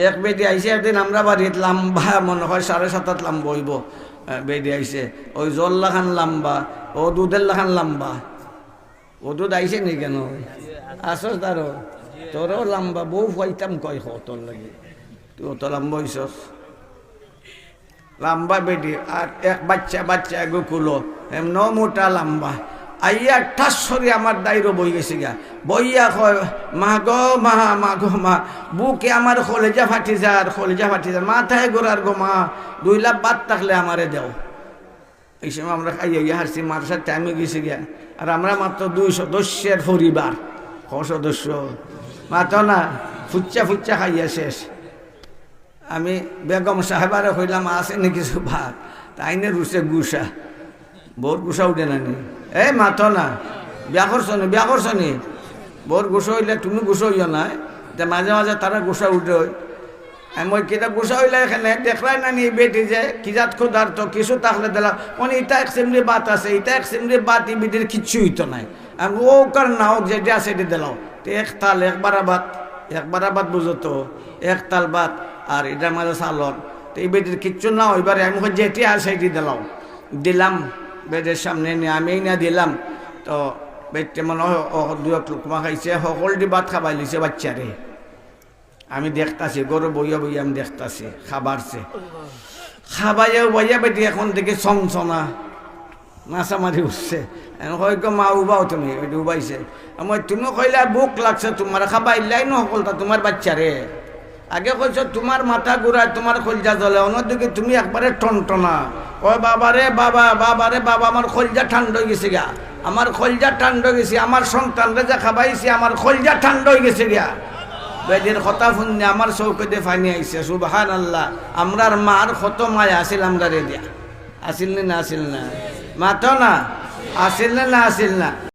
এক বেদি আইসে একদিন আমরা বাড়িত লম্বা মনে হয় 7.5 লম্বা হইব বেদি আইসে ওই জল্লা খান লম্বা ও দুধের লাখান লম্বা ও দুধ আইসে নি কেন আসস তারও তোরও লম্বা বউ ফাইতাম কয় তোর লাগে তুই অত লম্বা হইসস লম্বা বেদি আর এক বাচ্চা এগো কুলো এমন মোটা লম্বা আইয়া ঠাস সরি আমার দায়রও বই গেছে গা বইয়া কয় মা গো মা বুকে আমার কলেজা ফাটি যার মাথায় গোড়ার গো মা 2 লাখ বাদ থাকলে আমারে দেও এই সময় আমরা খাইয়া হারছি মাদ্রাসার টাইমে গেছি গিয়া আর আমরা মাত্র 2 সদস্যের পরিবার সদস্য মাত্র না ফুচ্চা খাইয়া শেষ আমি বেগম সাহেবারে কইলাম আছে নি কিছু ভাত তাইনে রুসে গুসা বোর গুসা উঠে না নি এই মাতো না বিয়া করছনি বোর গুসা হইলে তুমি গুসা হইও না মাঝে মাঝে তারা গুসা উঠে হই আমি ওই কিতা গুসা হইলে এখানে দেখলাই না নি বেটি যে কিজাত খুদার তো কিছু থাকলে দিলাম মানে ইটা এক সিমরি বাত আছে ইটা এক সিমরি বাত ই বিটির কিচ্ছু হইতো নাই আমি ও কার না হোক যেটা আছে এটি দিলাম তো এক তাল একবার বাত বুঝো তো এক তাল বাত আর এটার মাঝে চালন তো এই বেটির কিচ্ছু না ওইবারে আমি যেটি আছে এটি দিলাম বেদের সামনে নিয়ে আমি না দিলাম তো বেটে মনে হয় 2 লোকমা খাইছে সকলটি ভাত খাবাই লিছে বাচ্চারে আমি দেখতাছি গরু বইয়া আমি দেখতাছি খাবারছে খাবাইয়া বইয়া বেটি এখন থেকে চমচনা নাচামারি উঠছে হয় গো মা উবাও তুমি ওইটি উবাইছে আমি তুমি কইলা বুক লাগছে তোমার খাবাইলাই ন সকলটা তোমার বাচ্চারে আগে কইছ তোমার মাথা ঘুরায় তোমার কলজা জ্বলে অন্যদিকে তুমি একবারে টনটনা ওই বাবারে বাবা আমার কলজা ঠান্ডা হয়ে গেছে গা আমার কলজা ঠান্ডা হয়ে গেছে আমার সন্তানরে যা খাবাইছি আমার কলজা ঠান্ডা হয়ে গেছে গা বেদের কথা শুনে আমার চৌকতে ফানি আইছে সুবহানাল্লাহ আমরার মার কত মায়া আসিল আমরা রে দিয়া আসিল না মা তো না আসিল না